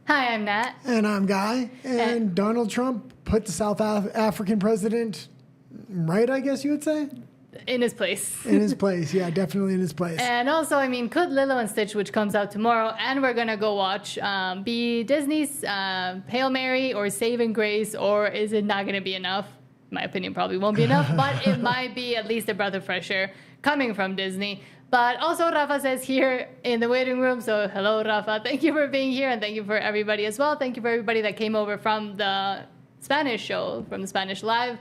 Hi, I'm Nat. And I'm Guy. And Donald Trump put the South African president right, I guess you would say? In his place. In his place, yeah, definitely in his place. And also, could Lilo and Stitch, which comes out tomorrow, and we're going to go watch, be Disney's Hail Mary or Saving Grace, or is it not going to be enough? In my opinion, probably won't be enough, but it might be at least a breath of fresh air coming from Disney. But also, Rafa says here in the waiting room, so hello, Rafa. Thank you for being here, and thank you for everybody as well. Thank you for everybody that came over from the Spanish show, from the Spanish Live.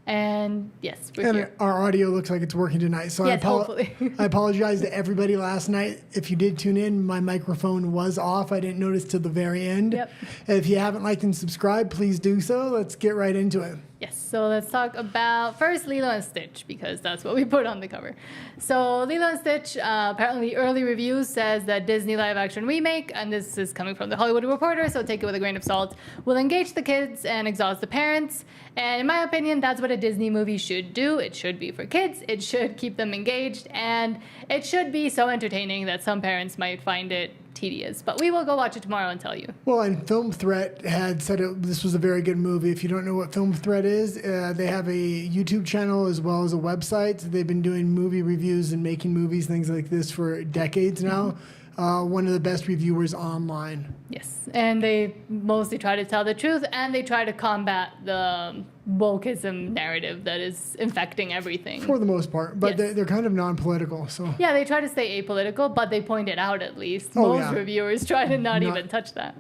And yes, we're here. Our audio looks like it's working tonight. So yes, hopefully. I apologize to everybody last night. If you did tune in, my microphone was off. I didn't notice till the very end. Yep. If you haven't liked and subscribed, please do so. Let's get right into it. Yes, so let's talk about first Lilo and Stitch, because that's what we put on the cover. So Lilo and Stitch, apparently early reviews says that Disney live action remake, and this is coming from the Hollywood Reporter, so take it with a grain of salt, will engage the kids and exhaust the parents. And in my opinion, that's what a Disney movie should do. It should be for kids, it should keep them engaged, and it should be so entertaining that some parents might find it tedious. But we will go watch it tomorrow and tell you. Well, and Film Threat had said this was a very good movie. If you don't know what Film Threat is, they have a YouTube channel as well as a website. They've been doing movie reviews and making movies, things like this for decades now. One of the best reviewers online. Yes, and they mostly try to tell the truth, and they try to combat the wokeism narrative that is infecting everything. For the most part, but yes. they're kind of non-political. So yeah, they try to stay apolitical, but they point it out at least. Most reviewers try to not even touch that.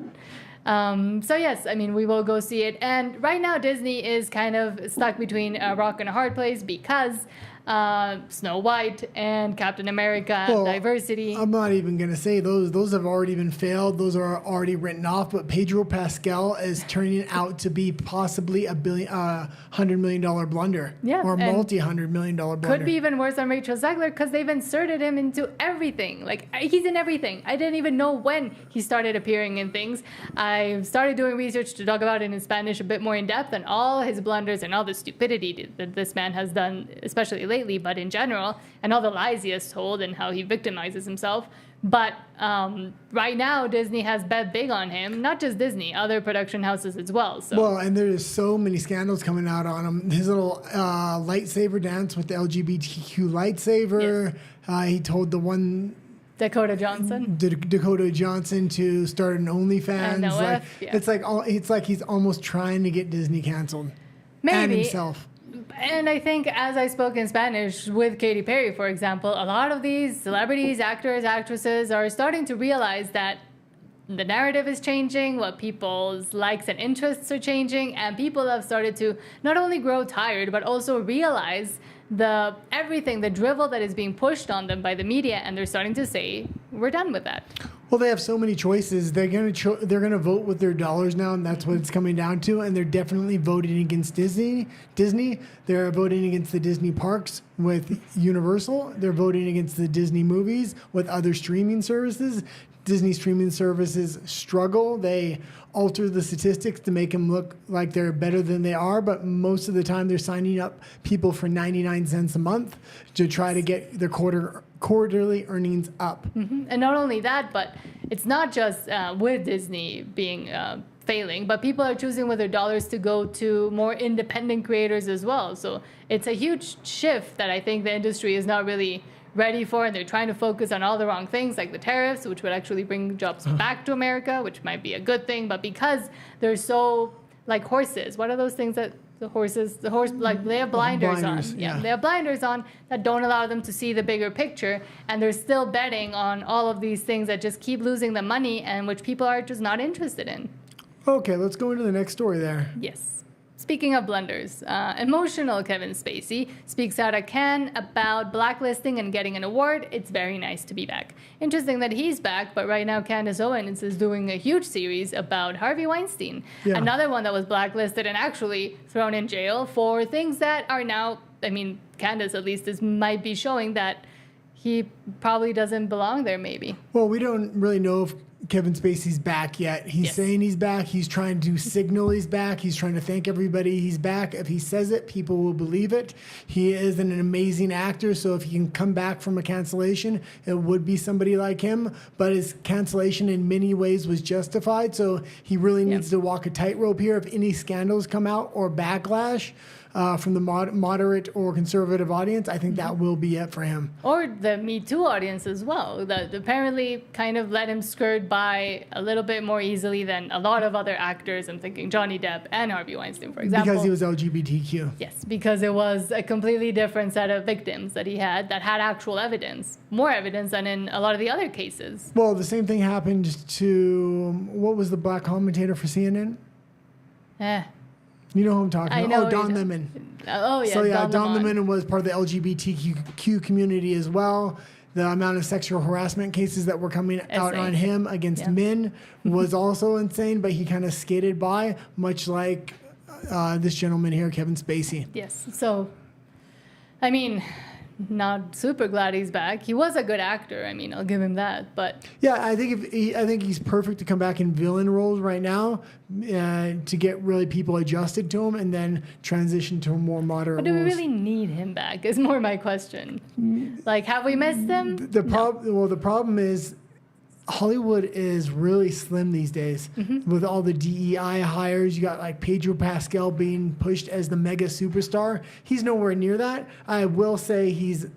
So yes, we will go see it. And right now Disney is kind of stuck between a rock and a hard place because Snow White and Captain America diversity. I'm not even going to say those have already been failed. Those are already written off. But Pedro Pascal is turning out to be possibly $100 million blunder. Yeah, or multi-$100 million blunder. Could be even worse than Rachel Zegler because they've inserted him into everything. Like, he's in everything. I didn't even know when he started appearing in things. I started doing research to talk about it in Spanish a bit more in depth, and all his blunders and all the stupidity that this man has done, especially lately, but in general, and all the lies he has told and how he victimizes himself. But right now, Disney has bet big on him. Not just Disney, other production houses as well. So. Well, and there's so many scandals coming out on him. His little lightsaber dance with the LGBTQ lightsaber. Yes. He told the one... Dakota Johnson to start an OnlyFans. It's like he's almost trying to get Disney canceled. Maybe. And himself. And I think, as I spoke in Spanish with Katy Perry, for example, a lot of these celebrities, actors, actresses are starting to realize that the narrative is changing, what people's likes and interests are changing, and people have started to not only grow tired, but also realize the drivel that is being pushed on them by the media, and they're starting to say, we're done with that. Well, they have so many choices. They're gonna vote with their dollars now, and that's what it's coming down to. And they're definitely voting against Disney. They're voting against the Disney parks with Universal. They're voting against the Disney movies with other streaming services. Disney streaming services struggle. They alter the statistics to make them look like they're better than they are, but most of the time they're signing up people for 99 cents a month to try to get their quarterly earnings up. Mm-hmm. And not only that, but it's not just with Disney being failing, but people are choosing with their dollars to go to more independent creators as well. So it's a huge shift that I think the industry is not really ready for, and they're trying to focus on all the wrong things, like the tariffs, which would actually bring jobs back to America, which might be a good thing. But because they're so like horses, what are those things that they have blinders on. Yeah, they have blinders on that don't allow them to see the bigger picture, and they're still betting on all of these things that just keep losing the money and which people are just not interested in. Okay, let's go into the next story there. Yes. Speaking of blunders, emotional Kevin Spacey speaks out at Cannes about blacklisting and getting an award. It's very nice to be back. Interesting that he's back, but right now Candace Owens is doing a huge series about Harvey Weinstein. Yeah. Another one that was blacklisted and actually thrown in jail for things that are now, Candace at least might be showing that he probably doesn't belong there maybe. Well, we don't really know if Kevin Spacey's back yet. He's saying he's back. He's trying to signal he's back. He's trying to thank everybody he's back. If he says it, people will believe it. He is an amazing actor, so if he can come back from a cancellation, it would be somebody like him. But his cancellation in many ways was justified, so he really needs to walk a tightrope here. If any scandals come out or backlash from the moderate or conservative audience, I think that will be it for him. Or the Me Too audience as well, that apparently kind of let him skirt by a little bit more easily than a lot of other actors. I'm thinking Johnny Depp and Harvey Weinstein, for example. Because he was LGBTQ. Yes, because it was a completely different set of victims that he had that had actual evidence, more evidence than in a lot of the other cases. Well, the same thing happened to, what was the black commentator for CNN? You know who I'm talking about? Oh, Don Lemon. Oh, yeah. So, yeah, Don Lemon was part of the LGBTQ community as well. The amount of sexual harassment cases that were coming out on him against men was also insane, but he kind of skated by, much like this gentleman here, Kevin Spacey. Yes. So, I mean, not super glad he's back. He was a good actor. I mean, I'll give him that. But yeah, I think he's perfect to come back in villain roles right now to get really people adjusted to him and then transition to a more moderate. But do we really need him back? Is more my question. Like, have we missed him? The problem is Hollywood is really slim these days with all the DEI hires. You got like Pedro Pascal being pushed as the mega superstar. He's nowhere near that. I will say he's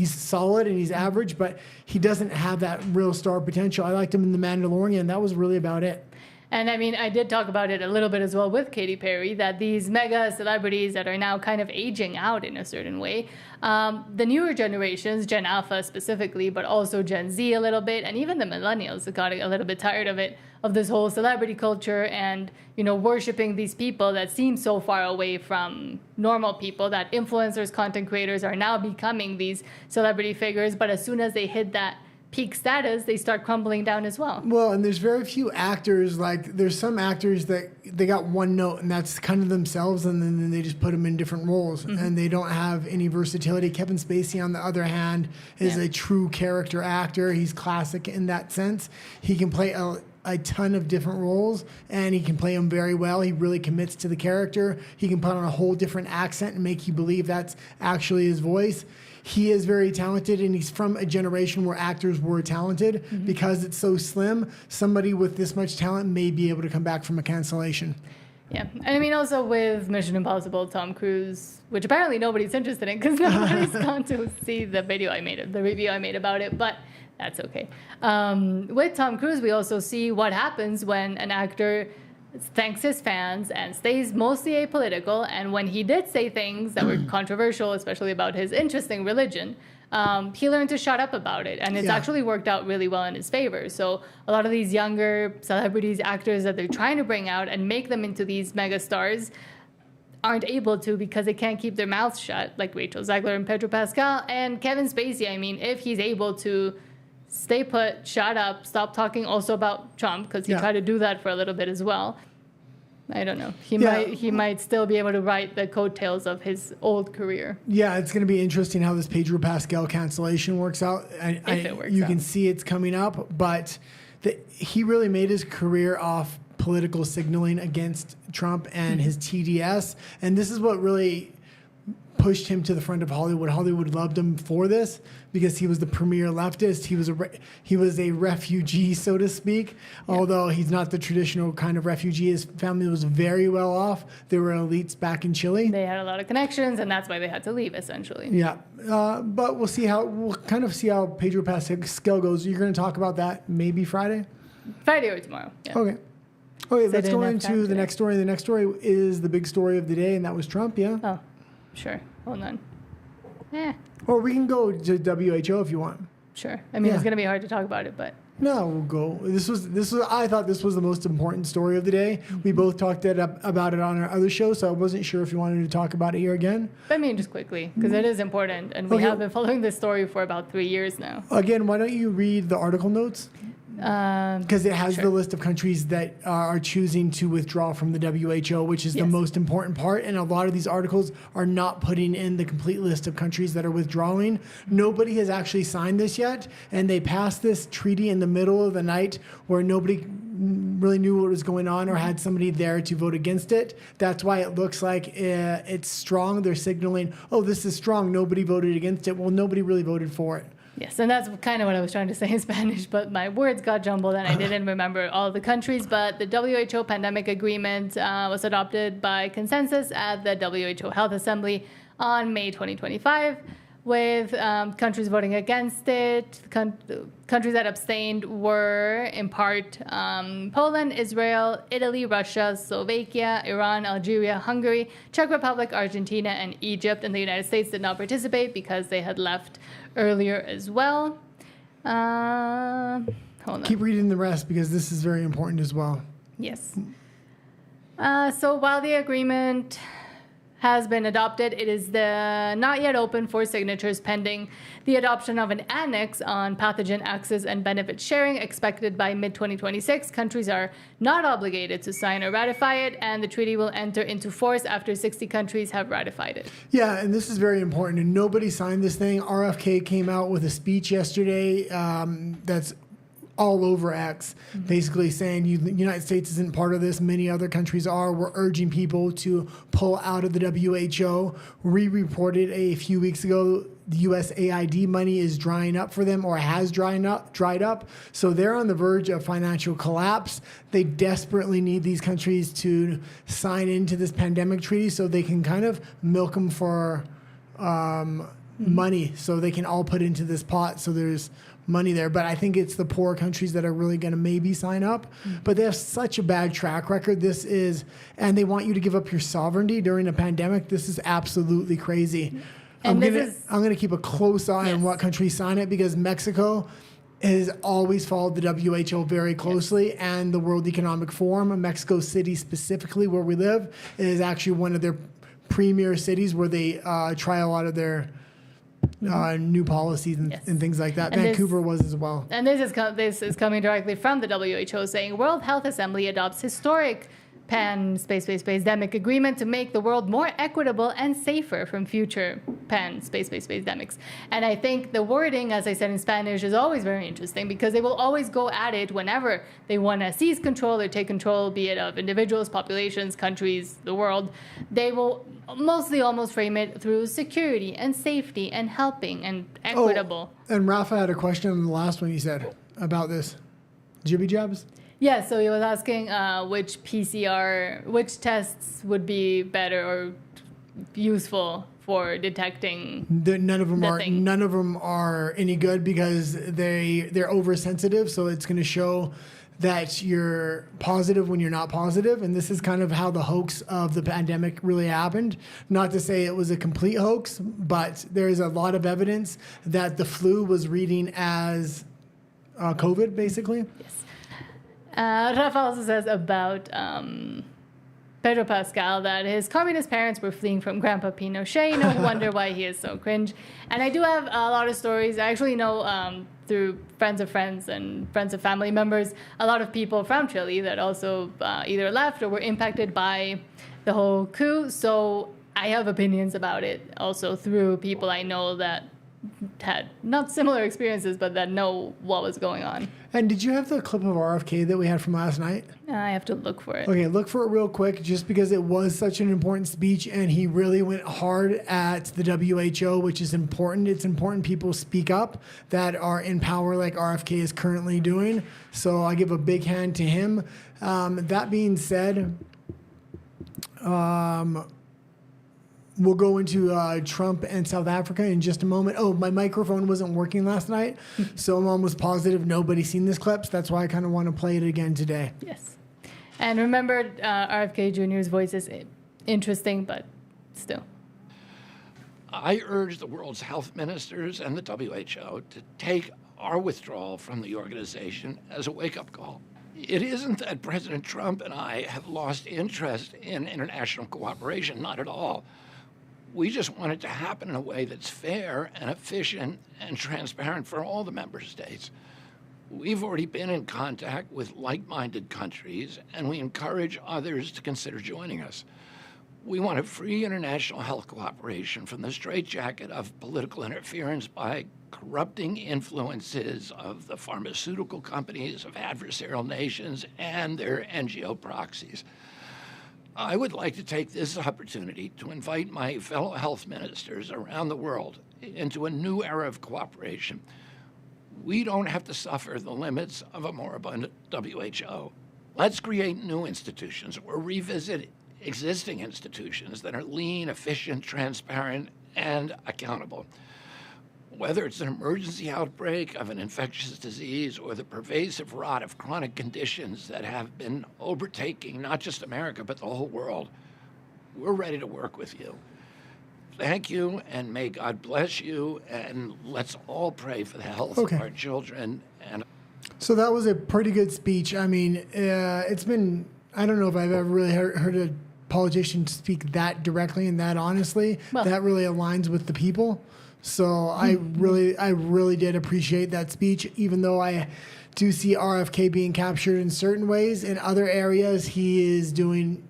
solid and he's average, but he doesn't have that real star potential. I liked him in The Mandalorian. That was really about it. And I mean, I did talk about it a little bit as well with Katy Perry, that these mega celebrities that are now kind of aging out in a certain way, the newer generations, Gen Alpha specifically, but also Gen Z a little bit, and even the millennials that got a little bit tired of it, of this whole celebrity culture and, you know, worshiping these people that seem so far away from normal people, that influencers, content creators are now becoming these celebrity figures, but as soon as they hit that peak status, they start crumbling down as well. Well, and there's very few actors, like there's some actors that they got one note and that's kind of themselves, and then they just put them in different roles and they don't have any versatility. Kevin Spacey, on the other hand, is a true character actor. He's classic in that sense. He can play a ton of different roles and he can play them very well. He really commits to the character. He can put on a whole different accent and make you believe that's actually his voice. He is very talented, and he's from a generation where actors were talented. Because it's so slim, somebody with this much talent may be able to come back from a cancellation. Yeah, and I mean also with Mission Impossible, Tom Cruise, which apparently nobody's interested in because nobody's gone to see the review I made about it, but that's okay. With Tom Cruise, we also see what happens when an actor thanks his fans and stays mostly apolitical, and when he did say things that were controversial, especially about his interesting religion, he learned to shut up about it, and it's actually worked out really well in his favor. So a lot of these younger celebrities, actors that they're trying to bring out and make them into these mega stars aren't able to because they can't keep their mouths shut, like Rachel Zegler and Pedro Pascal. And Kevin Spacey, I mean, if he's able to stay put, shut up, stop talking also about Trump, because he tried to do that for a little bit as well. I don't know. He might still be able to ride the coattails of his old career. Yeah, it's going to be interesting how this Pedro Pascal cancellation works out. You can see it's coming up, but he really made his career off political signaling against Trump and his TDS, and this is what really pushed him to the front of Hollywood. Hollywood loved him for this because he was the premier leftist. He was a refugee, so to speak, although he's not the traditional kind of refugee. His family was very well off. They were elites back in Chile. They had a lot of connections, and that's why they had to leave, essentially. Yeah, but we'll kind of see how Pedro Pascal goes. You're going to talk about that maybe Friday or tomorrow. Yeah. Okay, let's go into the next story. The next story is the big story of the day, and that was Trump, Oh, sure. Hold on. Or we can go to WHO if you want. Sure. I mean, it's going to be hard to talk about it, but... No, we'll go. This was. I thought this was the most important story of the day. We both talked about it on our other show, so I wasn't sure if you wanted to talk about it here again. I mean, just quickly, because it is important, and we have been following this story for about 3 years now. Again, why don't you read the article notes? Because it has Sure. the list of countries that are choosing to withdraw from the WHO, which is the Yes. most important part. And a lot of these articles are not putting in the complete list of countries that are withdrawing. Nobody has actually signed this yet. And they passed this treaty in the middle of the night where nobody really knew what was going on or had somebody there to vote against it. That's why it looks like it's strong. They're signaling, oh, this is strong. Nobody voted against it. Well, nobody really voted for it. Yes, and that's kind of what I was trying to say in Spanish, but my words got jumbled and I didn't remember all the countries. But the WHO pandemic agreement was adopted by consensus at the WHO Health Assembly on May 2025, with countries voting against it. Countries that abstained were, in part, Poland, Israel, Italy, Russia, Slovakia, Iran, Algeria, Hungary, Czech Republic, Argentina, and Egypt. And the United States did not participate because they had left earlier as well. Hold on. Keep reading the rest because this is very important as well. Yes. So while the agreement has been adopted, it is not yet open for signatures pending the adoption of an annex on pathogen access and benefit sharing expected by mid-2026. Countries are not obligated to sign or ratify it, and the treaty will enter into force after 60 countries have ratified it. Yeah, and this is very important. And nobody signed this thing. RFK came out with a speech yesterday that's all over X, basically saying the United States isn't part of this. Many other countries are. We're urging people to pull out of the WHO. We reported a few weeks ago the USAID money is drying up for them or has dried up. So they're on the verge of financial collapse. They desperately need these countries to sign into this pandemic treaty so they can kind of milk them for money so they can all put into this pot. So there's money there, but I think it's the poor countries that are really going to maybe sign up. But they have such a bad track record. And they want you to give up your sovereignty during a pandemic. This is absolutely crazy. I'm gonna keep a close eye on what countries sign it because Mexico has always followed the WHO very closely and the World Economic Forum. Mexico City specifically, where we live, is actually one of their premier cities where they try a lot of their new policies and things like that. And Vancouver was as well. And this is coming directly from the WHO saying World Health Assembly adopts historic pan-space-based-demic agreement to make the world more equitable and safer from future pan-space-based-demics. And I think the wording, as I said in Spanish, is always very interesting because they will always go at it whenever they want to seize control or take control, be it of individuals, populations, countries, the world. They will mostly almost frame it through security and safety and helping and equitable. Oh, and Rafa had a question on the last one you said about this. Jibby jabs? Yeah, so he was asking which tests would be better or useful for detecting. None of them are any good because they're oversensitive. So it's going to show that you're positive when you're not positive. And this is kind of how the hoax of the pandemic really happened. Not to say it was a complete hoax, but there's a lot of evidence that the flu was reading as COVID, basically. Yes. Rafa also says about Pedro Pascal that his communist parents were fleeing from Grandpa Pinochet. No wonder why he is so cringe. And I do have a lot of stories. I actually know through friends of friends and friends of family members, a lot of people from Chile that also either left or were impacted by the whole coup. So I have opinions about it also through people I know that had not similar experiences, but that know what was going on. And did you have the clip of RFK that we had from last night? I have to look for it. Okay, look for it real quick, just because it was such an important speech, and he really went hard at the WHO, which is important. It's important people speak up that are in power like RFK is currently doing. So I give a big hand to him. That being said, we'll go into Trump and South Africa in just a moment. Oh, my microphone wasn't working last night, so I'm almost positive nobody's seen this clip. So that's why I kind of want to play it again today. Yes. And remember, RFK Jr.'s voice is interesting, but still. I urge the world's health ministers and the WHO to take our withdrawal from the organization as a wake-up call. It isn't that President Trump and I have lost interest in international cooperation, not at all. We just want it to happen in a way that's fair and efficient and transparent for all the member states. We've already been in contact with like-minded countries, and we encourage others to consider joining us. We want a free international health cooperation from the straitjacket of political interference by corrupting influences of the pharmaceutical companies, of adversarial nations, and their NGO proxies. I would like to take this opportunity to invite my fellow health ministers around the world into a new era of cooperation. We don't have to suffer the limits of a moribund WHO. Let's create new institutions or revisit existing institutions that are lean, efficient, transparent, and accountable. Whether it's an emergency outbreak of an infectious disease or the pervasive rot of chronic conditions that have been overtaking not just America, but the whole world, we're ready to work with you. Thank you, and may God bless you, and let's all pray for the health of our children. And so that was a pretty good speech. I mean, it's been, I don't know if I've ever really heard a politician speak that directly and that honestly. Well, that really aligns with the people. So I really did appreciate that speech, even though I do see RFK being captured in certain ways. In other areas, he is doing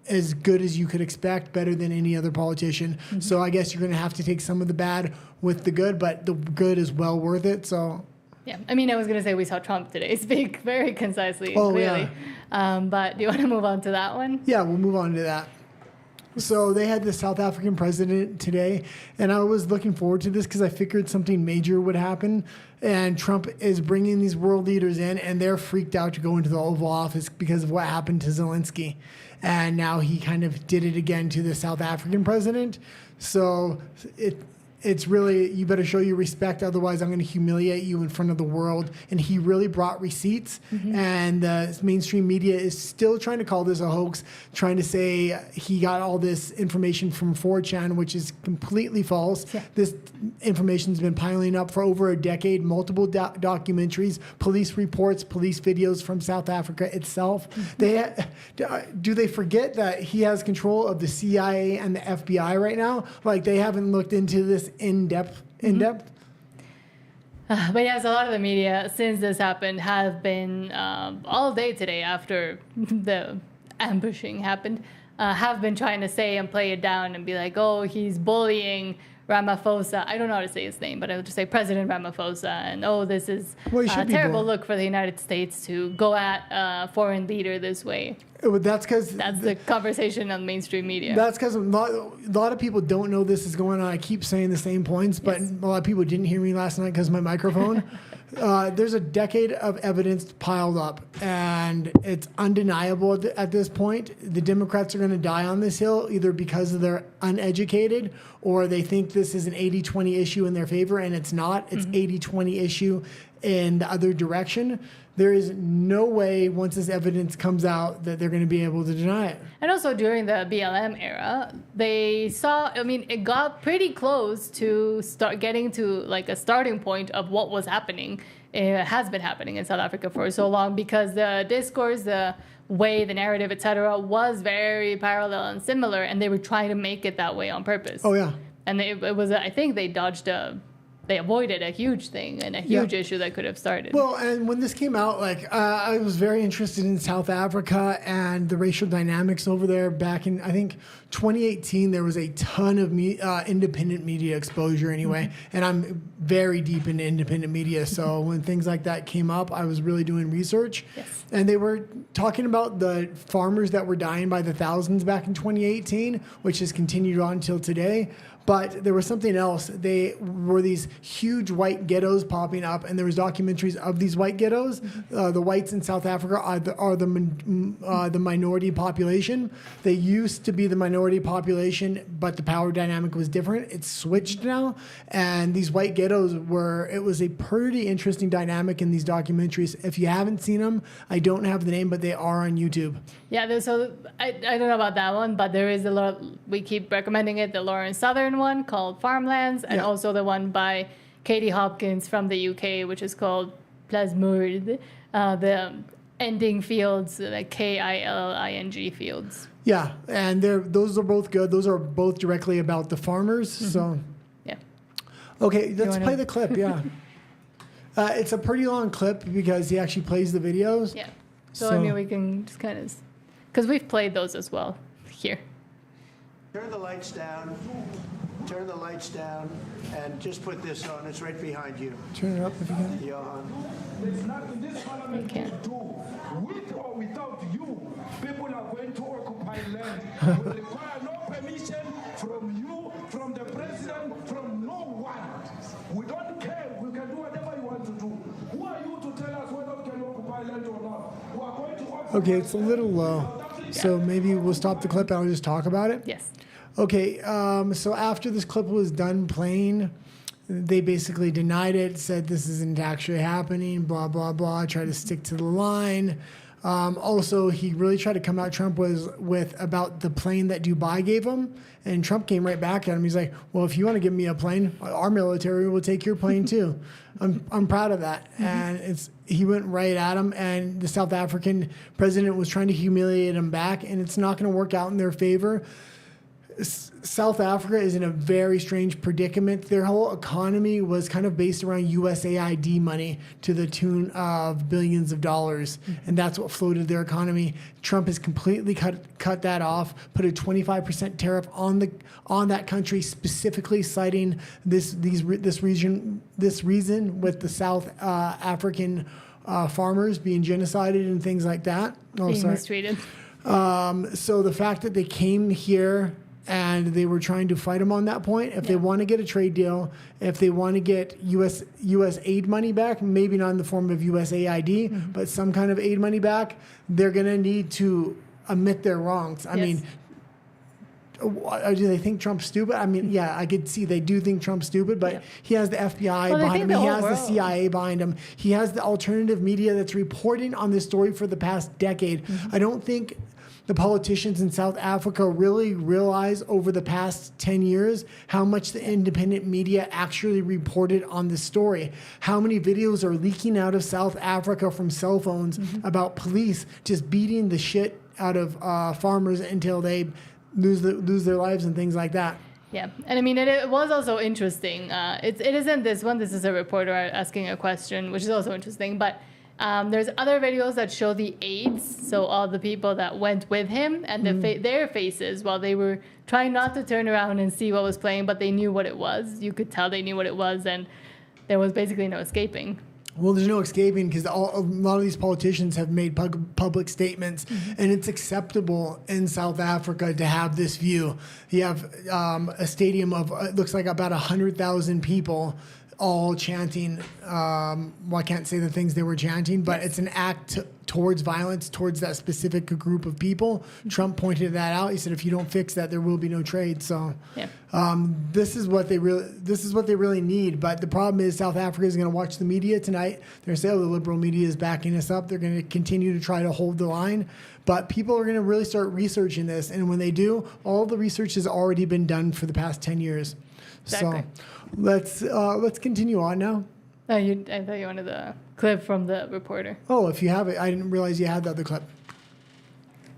as good as you could expect, better than any other politician. Mm-hmm. So I guess you're going to have to take some of the bad with the good, but the good is well worth it. So yeah, I mean, I was going to say we saw Trump today speak very concisely and clearly. Yeah. But do you want to move on to that one? Yeah, we'll move on to that. So they had the South African president today, and I was looking forward to this because I figured something major would happen. And Trump is bringing these world leaders in, and they're freaked out to go into the Oval Office because of what happened to Zelensky. And now he kind of did it again to the South African president. So it's really, you better show your respect, otherwise I'm going to humiliate you in front of the world. And he really brought receipts. Mm-hmm. And the mainstream media is still trying to call this a hoax, trying to say he got all this information from 4chan, which is completely false. Yeah. This information's been piling up for over a decade, multiple documentaries, police reports, police videos from South Africa itself. Mm-hmm. Do they forget that he has control of the CIA and the FBI right now? Like, they haven't looked into this in depth. But yes, a lot of the media since this happened have been all day today after the ambushing happened, have been trying to say and play it down and be like, oh, he's bullying Ramaphosa. I don't know how to say his name, but I would just say President Ramaphosa. And oh, this is a terrible look for the United States to go at a foreign leader this way. That's the conversation on mainstream media. That's because a lot of people don't know this is going on. I keep saying the same points, but a lot of people didn't hear me last night because of my microphone. There's a decade of evidence piled up, and it's undeniable at this point. The Democrats are going to die on this hill, either because they're uneducated or they think this is an 80-20 issue in their favor, and it's not. It's 80-20 issue in the other direction. There is no way, once this evidence comes out, that they're going to be able to deny it. And also during the BLM era, they saw, I mean, it got pretty close to start getting to like a starting point of what was happening. It has been happening in South Africa for so long because the discourse, the way, the narrative, etc., was very parallel and similar, and they were trying to make it that way on purpose. Oh, yeah. And it was, I think they avoided a huge thing and a huge issue that could have started. Well, and when this came out, like, I was very interested in South Africa and the racial dynamics over there back in, I think, 2018. There was a ton of independent media exposure anyway. Mm-hmm. And I'm very deep into independent media. So when things like that came up, I was really doing research. Yes. And they were talking about the farmers that were dying by the thousands back in 2018, which has continued on till today. But there was something else. They were these huge white ghettos popping up, and there was documentaries of these white ghettos. The whites in South Africa are the minority population. They used to be the minority population, but the power dynamic was different. It's switched now, and these white ghettos it was a pretty interesting dynamic in these documentaries. If you haven't seen them, I don't have the name, but they are on YouTube. Yeah, so I don't know about that one, but there is a lot. We keep recommending it. The Lawrence Southern one called Farmlands, and also the one by Katie Hopkins from the UK, which is called Plasmurd, the ending fields, like KILING fields. Yeah, and those are both good. Those are both directly about the farmers. Mm-hmm. So yeah. Okay, let's play the clip. Yeah. It's a pretty long clip because he actually plays the videos. Yeah. So I mean, we can just kind of, because we've played those as well here. Turn the lights down. Turn the lights down, and just put this on. It's right behind you. Turn it up if you can. Johan. There's nothing this parliament You can. can do. With or without you, people are going to occupy land. We require no permission from you, from the president, from no one. We don't care. We can do whatever you want to do. Who are you to tell us whether we can occupy land or not? We are going to occupy Okay, it's a little low. So maybe we'll stop the clip and I'll just talk about it. Yes. Okay, so after this clip was done playing, they basically denied it, said this isn't actually happening, blah, blah, blah, tried to stick to the line. Also, he really tried to come out, Trump was with about the plane that Dubai gave him, and Trump came right back at him. He's like, well, if you want to give me a plane, our military will take your plane too. I'm proud of that. And he went right at him, and the South African president was trying to humiliate him back, and it's not going to work out in their favor. South Africa is in a very strange predicament. Their whole economy was kind of based around USAID money to the tune of billions of dollars, and that's what floated their economy. Trump has completely cut that off, put a 25% tariff on that country, specifically citing this reason with the South African farmers being genocided and things like that. Being mistreated. So the fact that they came here and they were trying to fight him on that point. If they want to get a trade deal, if they want to get U.S. aid money back, maybe not in the form of USAID, but some kind of aid money back, they're going to need to admit their wrongs. I mean, do they think Trump's stupid? I mean, yeah, I could see they do think Trump's stupid, but he has the FBI behind him. He has the CIA behind him. He has the alternative media that's reporting on this story for the past decade. I don't think the politicians in South Africa really realize over the past 10 years how much the independent media actually reported on this story. How many videos are leaking out of South Africa from cell phones about police just beating the shit out of farmers until they lose their lives and things like that. Yeah, and I mean, it was also interesting. It isn't this one. This is a reporter asking a question, which is also interesting, but there's other videos that show the aides, so all the people that went with him and their faces while they were trying not to turn around and see what was playing, but they knew what it was. You could tell they knew what it was, and there was basically no escaping. Well, there's no escaping because a lot of these politicians have made public statements, and it's acceptable in South Africa to have this view. You have a stadium of, it looks like about 100,000 people all chanting, well, I can't say the things they were chanting, but it's an act towards violence, towards that specific group of people. Trump pointed that out. He said, if you don't fix that, there will be no trade. So this is what they really need. But the problem is South Africa is going to watch the media tonight. They're going to say, oh, the liberal media is backing us up. They're going to continue to try to hold the line. But people are going to really start researching this. And when they do, all the research has already been done for the past 10 years. Exactly. So let's continue on now. I thought you wanted the clip from the reporter. Oh, if you have it, I didn't realize you had the other clip.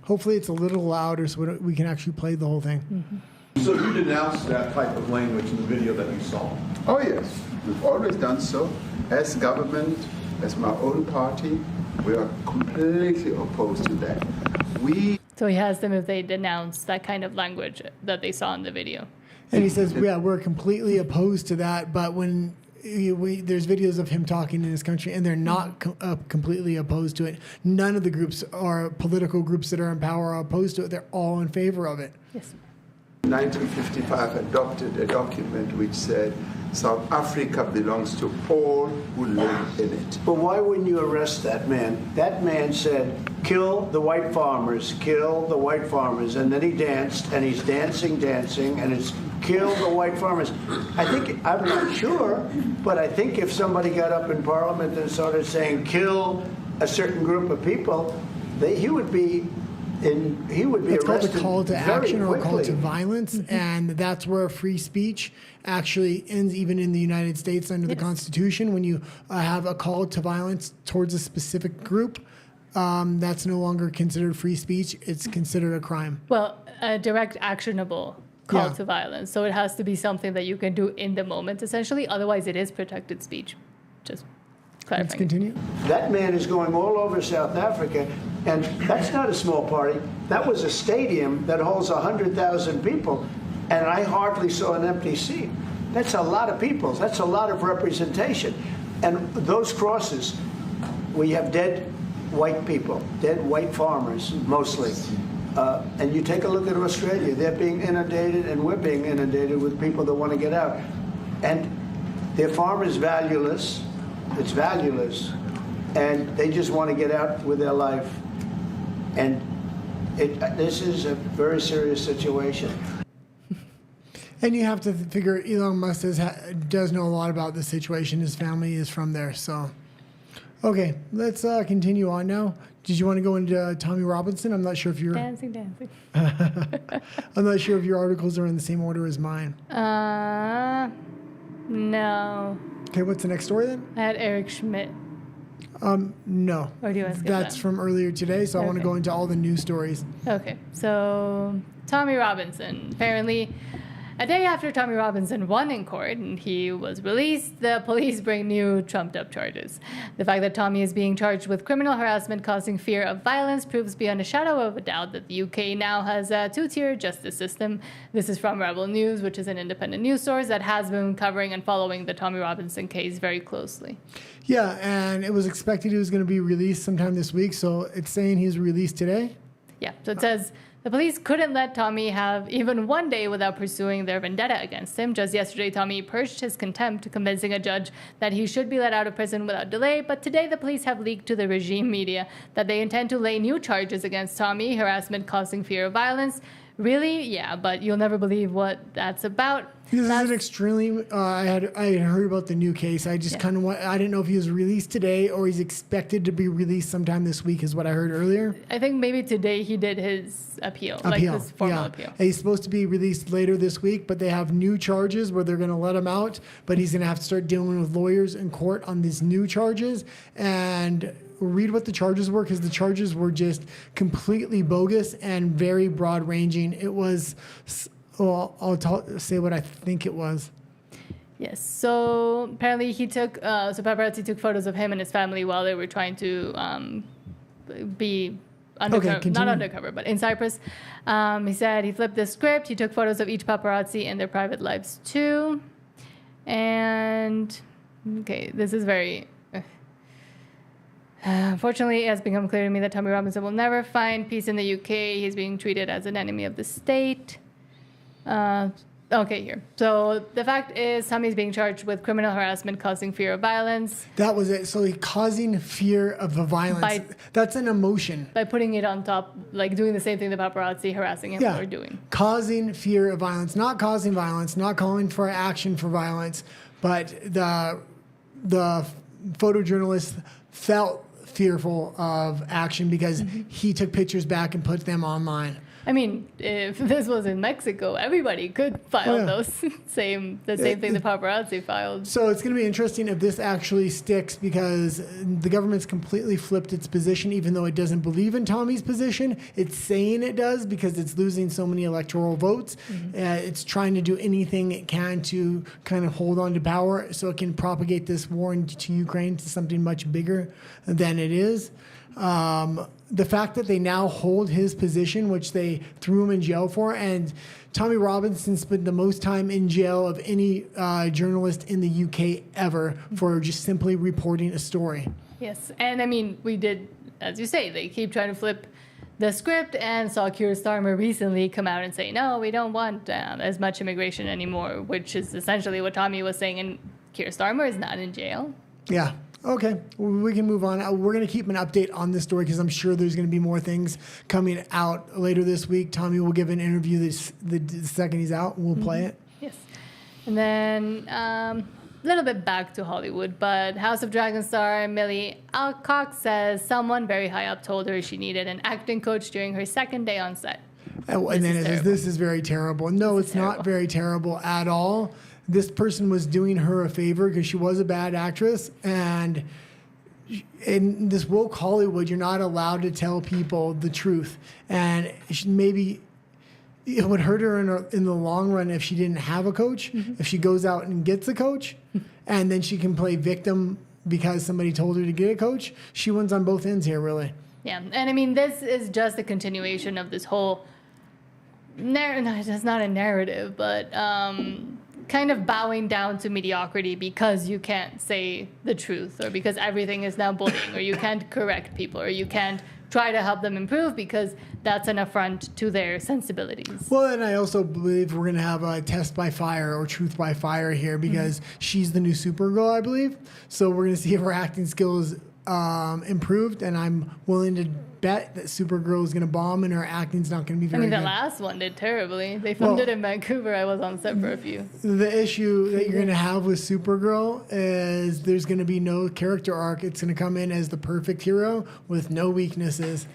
Hopefully it's a little louder so we can actually play the whole thing. So you denounced that type of language in the video that you saw? Oh yes, we've always done so. As government, as my own party, we are completely opposed to that. So he asked them if they denounced that kind of language that they saw in the video. And he says, yeah, we're completely opposed to that. But when there's videos of him talking in his country, and they're not completely opposed to it. None of the groups or political groups that are in power are opposed to it. They're all in favor of it. Yes. 1955 adopted a document which said South Africa belongs to all who live in it. But why wouldn't you arrest that man? That man said, kill the white farmers, kill the white farmers. And then he danced, and he's dancing, and it's kill the white farmers. I'm not sure, but I think if somebody got up in Parliament and started saying kill a certain group of people, he would be It's called a call to action or a call to violence, Mm-hmm. and that's where free speech actually ends, even in the United States under the Constitution. When you have a call to violence towards a specific group, that's no longer considered free speech. It's considered a crime. Well, a direct actionable call to violence. So it has to be something that you can do in the moment, essentially. Otherwise, it is protected speech. Let's continue. That man is going all over South Africa, and that's not a small party. That was a stadium that holds 100,000 people, and I hardly saw an empty seat. That's a lot of people. That's a lot of representation. And those crosses, we have dead white people, dead white farmers, mostly. And you take a look at Australia, they're being inundated, and we're being inundated with people that want to get out. And their farm is valueless. It's valueless. And they just want to get out with their life. And this is a very serious situation. And you have to figure Elon Musk does know a lot about the situation. His family is from there. So, okay, let's continue on now. Did you want to go into Tommy Robinson? I'm not sure if you're... Dancing. I'm not sure if your articles are in the same order as mine. No. Okay, what's the next story then? I had Eric Schmidt. No. Or do you want to skip That's that? from earlier today, so I want to go into all the news stories. Okay, so Tommy Robinson. Apparently, a day after Tommy Robinson won in court and he was released, the police bring new trumped-up charges. The fact that Tommy is being charged with criminal harassment causing fear of violence proves beyond a shadow of a doubt that the UK now has a two-tier justice system. This is from Rebel News, which is an independent news source that has been covering and following the Tommy Robinson case very closely. Yeah, and it was expected he was going to be released sometime this week, so it's saying he's released today? Yeah, so it says... The police couldn't let Tommy have even one day without pursuing their vendetta against him. Just yesterday, Tommy purged his contempt, convincing a judge that he should be let out of prison without delay. But today, the police have leaked to the regime media that they intend to lay new charges against Tommy, harassment causing fear of violence. Really? Yeah, but you'll never believe what that's about. This is an extremely. I had heard about the new case. I just kind of I didn't know if he was released today or he's expected to be released sometime this week, is what I heard earlier. I think maybe today he did his appeal. Like his formal appeal. And he's supposed to be released later this week, but they have new charges where they're going to let him out, but he's going to have to start dealing with lawyers in court on these new charges. And read what the charges were, because the charges were just completely bogus and very broad ranging. It was, well, say what I think it was. Yes. So apparently he took, so paparazzi took photos of him and his family while they were trying to be undercover, not undercover, but in Cyprus. He said he flipped the script. He took photos of each paparazzi in their private lives too. And, okay, this is very... Unfortunately, it has become clear to me that Tommy Robinson will never find peace in the UK. He's being treated as an enemy of the state. Okay, here. So the fact is, Tommy's being charged with criminal harassment causing fear of violence. That was it. So he's causing fear of the violence. That's an emotion. By putting it on top, like doing the same thing the paparazzi harassing him are doing. Causing fear of violence, not causing violence, not calling for action for violence, but the photojournalist felt fearful of action because he took pictures back and put them online. I mean, if this was in Mexico, everybody could file those the same thing the paparazzi filed. So it's going to be interesting if this actually sticks, because the government's completely flipped its position, even though it doesn't believe in Tommy's position. It's saying it does because it's losing so many electoral votes. It's trying to do anything it can to kind of hold on to power so it can propagate this war into Ukraine to something much bigger than it is. The fact that they now hold his position, which they threw him in jail for, and Tommy Robinson spent the most time in jail of any journalist in the UK ever for just simply reporting a story. Yes, and I mean, we did, as you say, they keep trying to flip the script, and saw Keir Starmer recently come out and say, no, we don't want as much immigration anymore, which is essentially what Tommy was saying, and Keir Starmer is not in jail. Yeah. Okay, we can move on. We're going to keep an update on this story because I'm sure there's going to be more things coming out later this week. Tommy will give an interview the second he's out, and we'll play it. Yes. And then a little bit back to Hollywood, but House of Dragon star Millie Alcock says someone very high up told her she needed an acting coach during her second day on set. And then it says, this is very terrible. No, it's not very terrible at all. This person was doing her a favor because she was a bad actress, and in this woke Hollywood, you're not allowed to tell people the truth, and maybe it would hurt her in the long run if she didn't have a coach. If she goes out and gets a coach, and then she can play victim because somebody told her to get a coach. She wins on both ends here, really. Yeah, and I mean, this is just a continuation of this whole it's not a narrative, but kind of bowing down to mediocrity because you can't say the truth, or because everything is now bullying, or you can't correct people, or you can't try to help them improve because that's an affront to their sensibilities. Well, and I also believe we're going to have a test by fire or truth by fire here because she's the new Supergirl, I believe. So we're going to see if her acting skills improved, and I'm willing to bet that Supergirl is going to bomb and her acting's not going to be very good. The last one did terribly. They filmed it in Vancouver. I was on set for a few. The issue that you're going to have with Supergirl is there's going to be no character arc. It's going to come in as the perfect hero with no weaknesses.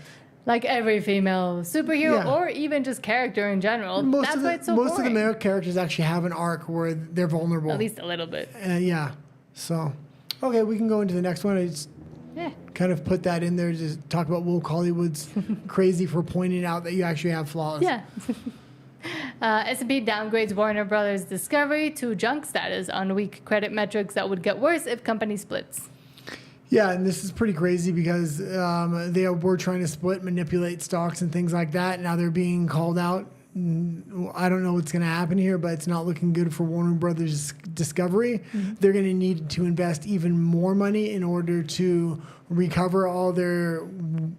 Like every female superhero, or even just character in general. That's why it's so boring. Most of the male characters actually have an arc where they're vulnerable. At least a little bit. Yeah. So, okay, we can go into the next one. Kind of put that in there to talk about woke Hollywood's crazy for pointing out that you actually have flaws. Yeah. S&P downgrades Warner Brothers Discovery to junk status on weak credit metrics that would get worse if company splits. Yeah, and this is pretty crazy because they were trying to split, manipulate stocks and things like that. Now they're being called out. I don't know what's going to happen here, but it's not looking good for Warner Brothers Discovery. They're going to need to invest even more money in order to recover all their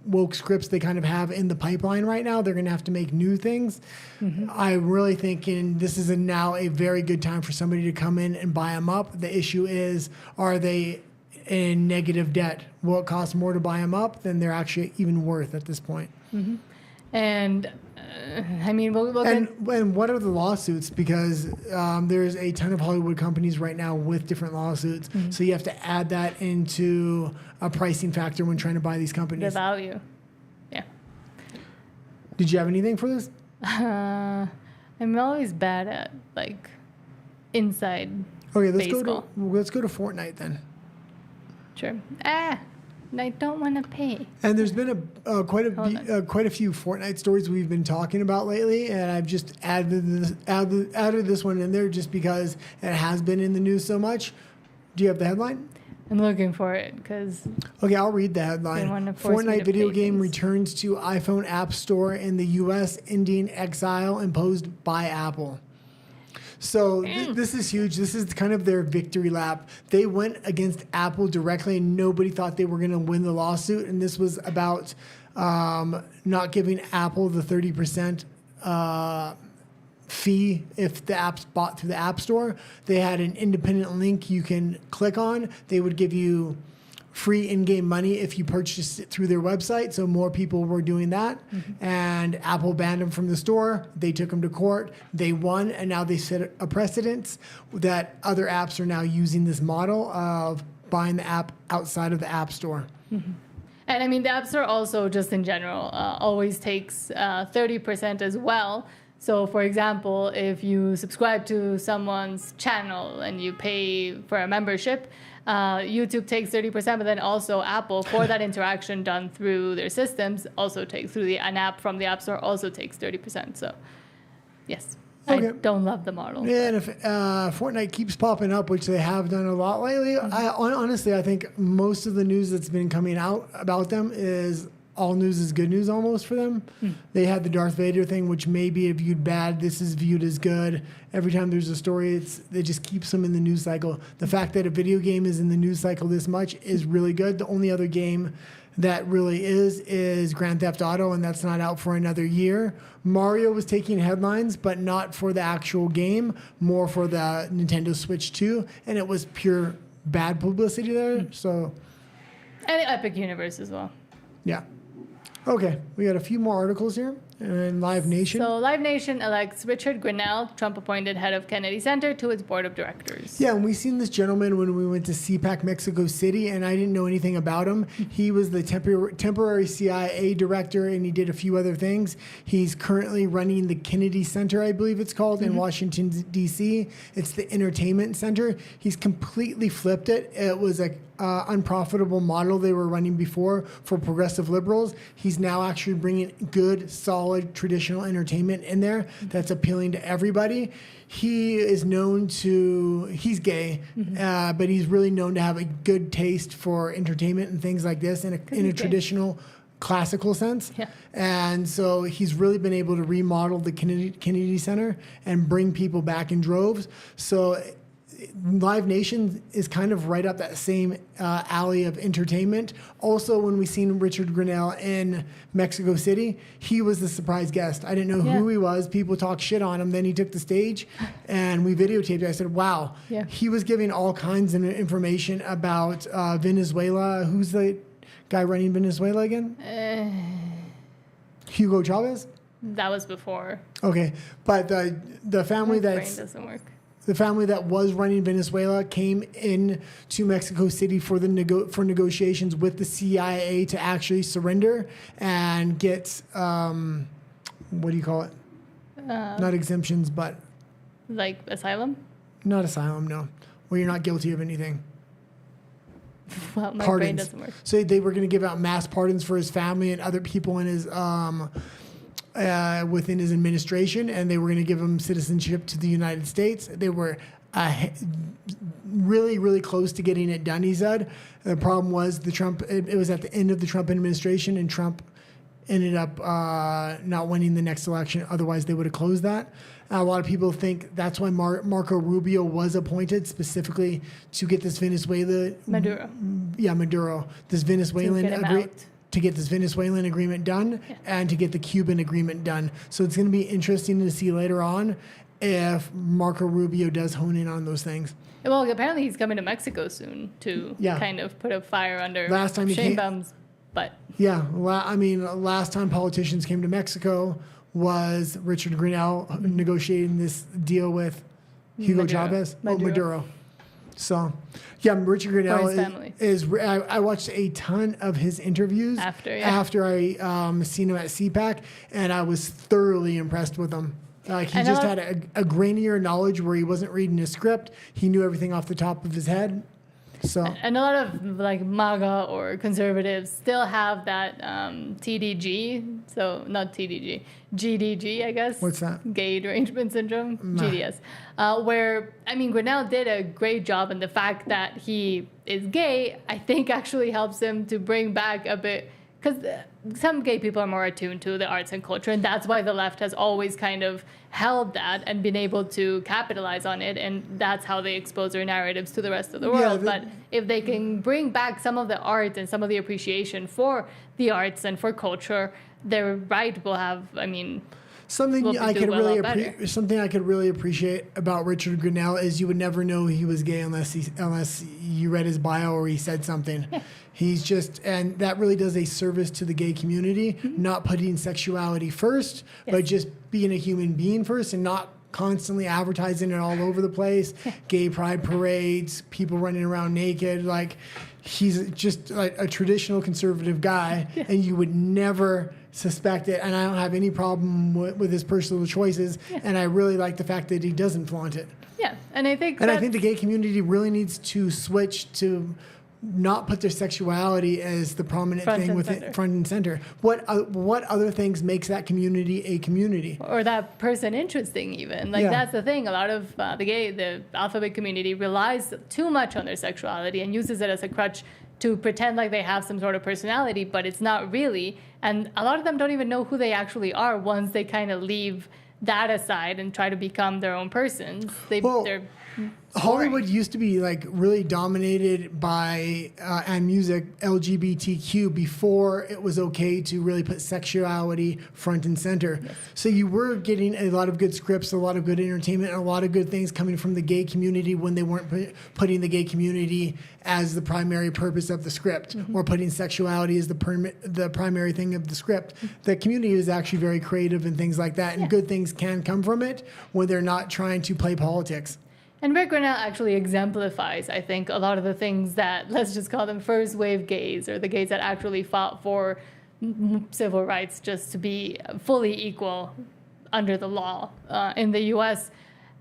woke scripts they kind of have in the pipeline right now. They're going to have to make new things. I'm really thinking this is now a very good time for somebody to come in and buy them up. The issue is, are they in negative debt? Will it cost more to buy them up than they're actually even worth at this point? And I mean, and what are the lawsuits? Because there's a ton of Hollywood companies right now with different lawsuits. So you have to add that into a pricing factor when trying to buy these companies. The value. Yeah. Did you have anything for this? I'm always bad at inside. Okay, baseball. let's go to Fortnite then. Sure. I don't want to pay. And there's been quite a few Fortnite stories we've been talking about lately, and I've just added this one in there just because it has been in the news so much. Do you have the headline? I'm looking for it because. Okay, I'll read the headline. Fortnite video game returns to iPhone App Store in the U.S. ending exile imposed by Apple. So this is huge. This is kind of their victory lap. They went against Apple directly, and nobody thought they were going to win the lawsuit. And this was about not giving Apple the 30% fee if the app's bought through the App Store. They had an independent link you can click on. They would give you free in-game money if you purchased it through their website. So more people were doing that. And Apple banned them from the store. They took them to court. They won. And now they set a precedence that other apps are now using this model of buying the app outside of the App Store. And I mean, the App Store also, just in general, always takes 30% as well. So, for example, if you subscribe to someone's channel and you pay for a membership, YouTube takes 30%, but then also Apple, for that interaction done through their systems, also takes an app from the App Store also takes 30%. So, yes, okay. I don't love the model. Yeah, and if Fortnite keeps popping up, which they have done a lot lately, honestly, I think most of the news that's been coming out about them is all news is good news almost for them. They had the Darth Vader thing, which may be viewed bad. This is viewed as good. Every time there's a story, it just keeps them in the news cycle. The fact that a video game is in the news cycle this much is really good. The only other game that really is Grand Theft Auto, and that's not out for another year. Mario was taking headlines, but not for the actual game, more for the Nintendo Switch 2, and it was pure bad publicity there. So, and the Epic Universe as well. Yeah. Okay, we got a few more articles here. And Live Nation. So Live Nation elects Richard Grinnell, Trump-appointed head of Kennedy Center, to its board of directors. Yeah, and we seen this gentleman when we went to CPAC Mexico City, and I didn't know anything about him. He was the temporary CIA director, and he did a few other things. He's currently running the Kennedy Center, I believe it's called, in Washington, D.C. It's the entertainment center. He's completely flipped it. It was a unprofitable model they were running before for progressive liberals. He's now actually bringing good, solid solid traditional entertainment in there that's appealing to everybody. He is known to, he's gay, but he's really known to have a good taste for entertainment and things like this in a traditional classical sense. Yeah. And so he's really been able to remodel the Kennedy Center and bring people back in droves. So Live Nation is kind of right up that same alley of entertainment. Also, when we seen Richard Grinnell in Mexico City, he was the surprise guest. I didn't know who he was. People talked shit on him. Then he took the stage, and we videotaped it. I said, wow. Yeah. He was giving all kinds of information about Venezuela. Who's the guy running Venezuela again? Hugo Chavez? That was before. Okay. But the family My brain that's... doesn't work. The family that was running Venezuela came in to Mexico City for for negotiations with the CIA to actually surrender and get what do you call it? Not exemptions, but Like asylum? not asylum. No, where you're not guilty of anything. Well, my brain Pardons. doesn't work. So they were going to give out mass pardons for his family and other people in his within his administration, and they were going to give him citizenship to the United States. They were really, really close to getting it done, he said. The problem was it was at the end of the Trump administration, and Trump ended up not winning the next election. Otherwise, they would have closed that. A lot of people think that's why Marco Rubio was appointed specifically to get this Maduro. This Venezuelan to get this Venezuelan agreement done and to get the Cuban agreement done. So it's going to be interesting to see later on if Marco Rubio does hone in on those things. Well, apparently he's coming to Mexico soon to kind of put a fire under Sheinbaum's butt. Yeah, last time politicians came to Mexico was Richard Grinnell negotiating this deal with Hugo Chavez. Maduro. So, yeah, Richard Grinnell is I watched a ton of his interviews after I seen him at CPAC, and I was thoroughly impressed with him. Like he just had a grainier knowledge where he wasn't reading a script. He knew everything off the top of his head. So, and a lot of like MAGA or conservatives still have that TDG. So not TDG, GDG, I guess. What's that? Gay derangement syndrome, GDS. Where, I mean, Grinnell did a great job, and the fact that he is gay, I think actually helps him to bring back a bit, because some gay people are more attuned to the arts and culture, and that's why the left has always kind of held that and been able to capitalize on it, and that's how they expose their narratives to the rest of the world. But if they can bring back some of the art and some of the appreciation for the arts and for culture, their right will have, something I could really appreciate about Richard Grinnell is you would never know he was gay unless you read his bio or he said something. He's just, and that really does a service to the gay community, not putting sexuality first, but just being a human being first, and not constantly advertising it all over the place. Gay pride parades, people running around naked. Like, he's just like a traditional conservative guy, and you would never suspect it. And I don't have any problem with his personal choices, and I really like the fact that he doesn't flaunt it. Yeah, and I think the gay community really needs to switch to not put their sexuality as the prominent thing with it front and center. What other things makes that community a community? Or that person interesting even. That's the thing. A lot of the alphabet community relies too much on their sexuality and uses it as a crutch to pretend like they have some sort of personality, but it's not really. And a lot of them don't even know who they actually are once they kind of leave that aside and try to become their own persons. They're Hollywood used to be like really dominated by and music LGBTQ before it was okay to really put sexuality front and center. Yes. So you were getting a lot of good scripts, a lot of good entertainment, and a lot of good things coming from the gay community when they weren't putting the gay community as the primary purpose of the script, or putting sexuality as the primary thing of the script. The community is actually very creative and things like that, and good things can come from it when they're not trying to play politics. And Rick Grinnell actually exemplifies, I think, a lot of the things that, let's just call them first wave gays, or the gays that actually fought for civil rights just to be fully equal under the law in the U.S.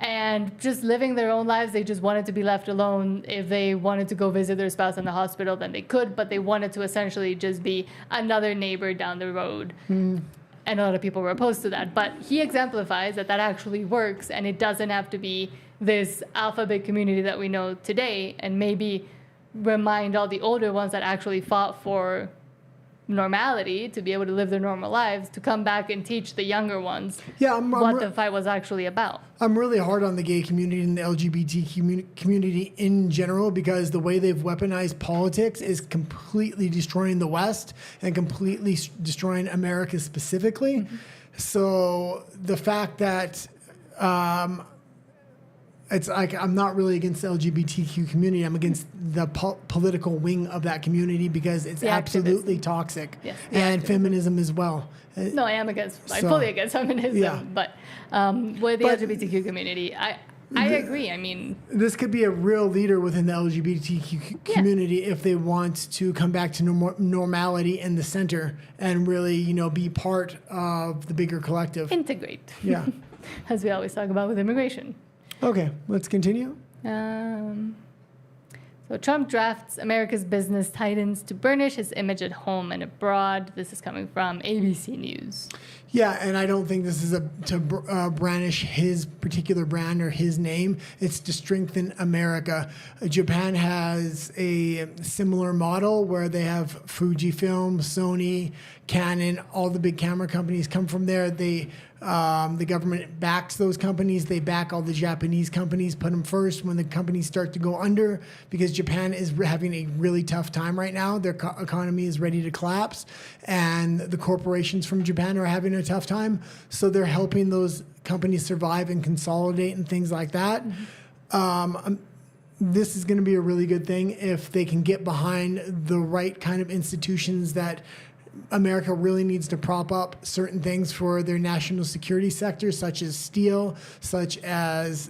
and just living their own lives. They just wanted to be left alone. If they wanted to go visit their spouse in the hospital, then they could, but they wanted to essentially just be another neighbor down the road. and a lot of people were opposed to that. But he exemplifies that actually works, and it doesn't have to be this alphabet community that we know today, and maybe remind all the older ones that actually fought for normality to be able to live their normal lives to come back and teach the younger ones what the fight was actually about. I'm really hard on the gay community and the LGBT community in general because the way they've weaponized politics is completely destroying the West and completely destroying America specifically. Mm-hmm. So the fact that it's like I'm not really against the LGBTQ community. I'm against the political wing of that community because it's absolutely toxic. Yes, and feminism as well. No, I am against. I'm fully against feminism. Yeah. But with the LGBTQ community, I agree. I mean, this could be a real leader within the LGBTQ community if they want to come back to normality in the center and really, be part of the bigger collective. Integrate. Yeah. As we always talk about with immigration. Okay, let's continue. So Trump drafts America's business titans to burnish his image at home and abroad. This is coming from ABC News. Yeah, and I don't think this is to brandish his particular brand or his name. It's to strengthen America. Japan has a similar model where they have Fujifilm, Sony, Canon, all the big camera companies come from there. The government backs those companies. They back all the Japanese companies, put them first when the companies start to go under because Japan is having a really tough time right now. Their economy is ready to collapse, and the corporations from Japan are having a tough time. So they're helping those companies survive and consolidate and things like that. Mm-hmm. This is going to be a really good thing if they can get behind the right kind of institutions that America really needs to prop up certain things for their national security sector, such as steel, such as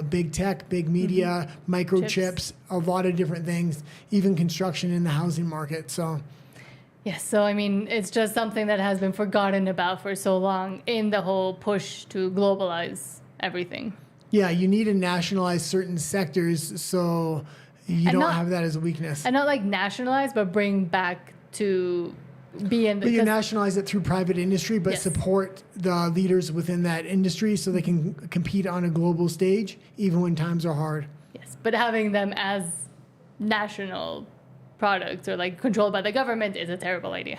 big tech, big media, microchips, a lot of different things, even construction in the housing market. So, yes, so I mean, it's just something that has been forgotten about for so long in the whole push to globalize everything. Yeah, you need to nationalize certain sectors so you don't have that as a weakness. And not like nationalize, but bring back to be in the... But you nationalize it through private industry, but support the leaders within that industry so they can compete on a global stage, even when times are hard. Yes, but having them as national products or like controlled by the government is a terrible idea.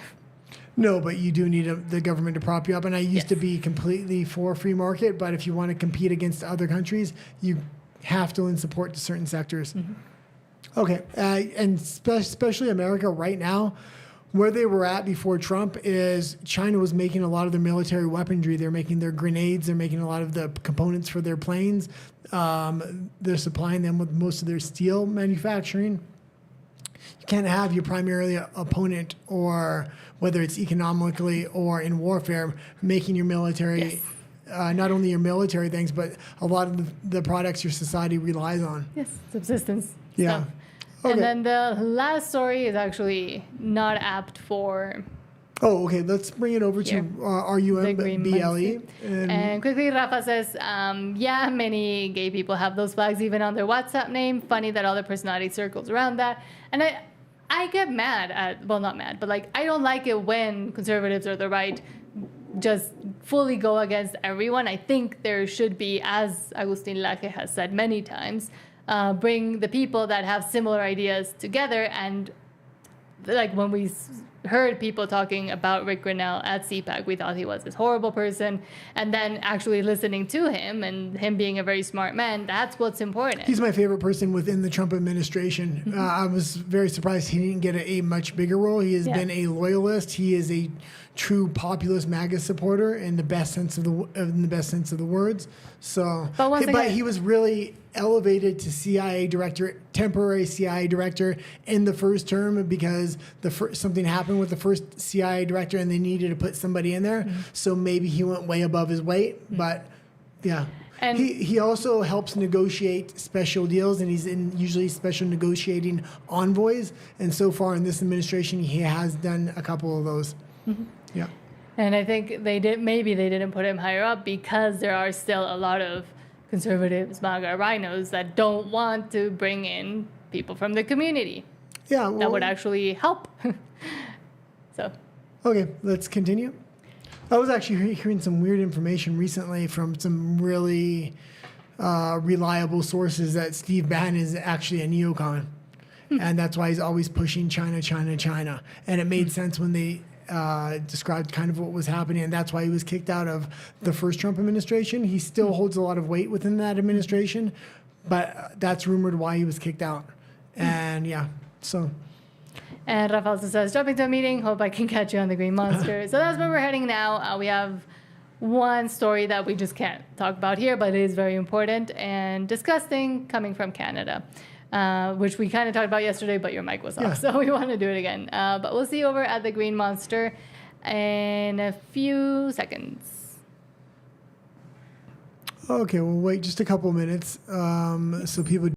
No, but you do need the government to prop you up. And I used to be completely for free market, but if you want to compete against other countries, you have to support to certain sectors. Mm-hmm. Okay, and especially America right now, where they were at before Trump is China was making a lot of their military weaponry. They're making their grenades. They're making a lot of the components for their planes. They're supplying them with most of their steel manufacturing. You can't have your primary opponent, or whether it's economically or in warfare, making your military, not only your military things, but a lot of the products your society relies on. Yes, subsistence stuff. Okay. And then the last story is actually not apt for... Oh, okay. Let's bring it over to RUMBLE. And quickly, Rafa says, many gay people have those flags even on their WhatsApp name. Funny that all the personality circles around that. And I get mad at, well, not mad, but like, I don't like it when conservatives or the right just fully go against everyone. I think there should be, as Agustin Laje has said many times, bring the people that have similar ideas together. And like when we heard people talking about Rick Grinnell at CPAC, we thought he was this horrible person. And then actually listening to him and him being a very smart man, that's what's important. He's my favorite person within the Trump administration. Mm-hmm. I was very surprised he didn't get a much bigger role. He has been a loyalist. He is a true populist MAGA supporter in the best sense of the words. So, but he was really elevated to CIA director, temporary CIA director in the first term because something happened with the first CIA director and they needed to put somebody in there. Mm-hmm. So maybe he went way above his weight, but yeah. And he also helps negotiate special deals, and he's in usually special negotiating envoys. And so far in this administration, he has done a couple of those. Mm-hmm. Yeah. And I think they didn't put him higher up because there are still a lot of conservatives, MAGA rhinos that don't want to bring in people from the community. Yeah, that would actually help. So. Okay, let's continue. I was actually hearing some weird information recently from some really reliable sources that Steve Bannon is actually a neocon. And that's why he's always pushing China, China, China. And it made sense when they described kind of what was happening. And that's why he was kicked out of the first Trump administration. He still holds a lot of weight within that administration, but that's rumored why he was kicked out. And yeah, so. And Rafael also says, jumping to a meeting, hope I can catch you on the Green Monster. So that's where we're heading now. We have one story that we just can't talk about here, but it is very important and disgusting coming from Canada, which we kind of talked about yesterday, but your mic was off, so we want to do it again. But we'll see you over at the Green Monster in a few seconds. Okay, we'll wait just a couple minutes so people